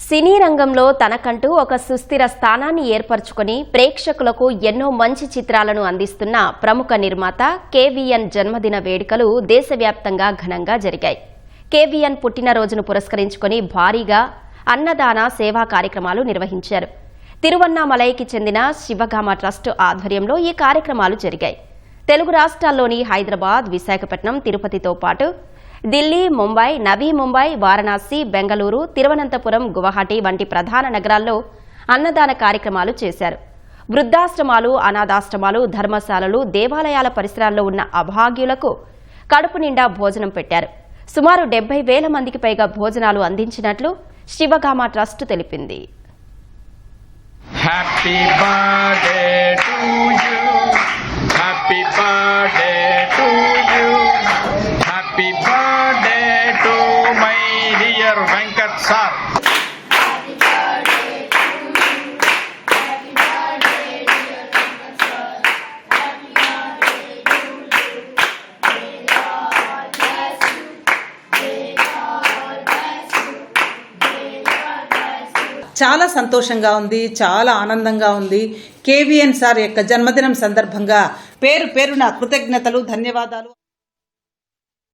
సినీ రంగంలో తనకంటూ ఒక సుస్థిర స్థానాన్ని ఏర్పరచుకొని ప్రేక్షకులకు ఎన్నో మంచి చిత్రాలను అందిస్తున్న ప్రముఖ నిర్మాత కేవీఎన్ జన్మదిన వేడుకలు దేశవ్యాప్తంగా ఘనంగా జరిగాయి. కేవీఎన్ పుట్టినరోజును పురస్కరించుకొని భారీగా అన్నదాన సేవా కార్యక్రమాలు నిర్వహించారు. తిరువన్నామలైకి చెందిన శివగామ ట్రస్ట్ ఆధ్వర్యంలో ఈ కార్యక్రమాలు జరిగాయి. తెలుగు రాష్ట్రాల్లోని హైదరాబాద్, విశాఖపట్నం, తిరుపతితో పాటు ఢిల్లీ, ముంబై, నవీ ముంబై, వారణాసి, బెంగళూరు, తిరువనంతపురం, గువాహటి వంటి ప్రధాన నగరాల్లో అన్నదాన కార్యక్రమాలు చేశారు. వృద్ధాశ్రమాలు, అనాథాశ్రమాలు, ధర్మశాలలు, దేవాలయాల పరిసరాల్లో ఉన్న అభాగ్యులకు కడుపు నిండా భోజనం పెట్టారు. సుమారు 70,000 మందికి పైగా భోజనాలు అందించినట్లు శివగామ ట్రస్ట్ తెలిపింది. Happy birthday to you, happy birthday to you, happy birthday to my dear Venkat sir. చాలా సంతోషంగా ఉంది, చాలా ఆనందంగా ఉంది. కేవీఎన్ సార్ యొక్క జన్మదినం సందర్భంగా పేరు పేరున కృతజ్ఞతలు, ధన్యవాదాలు.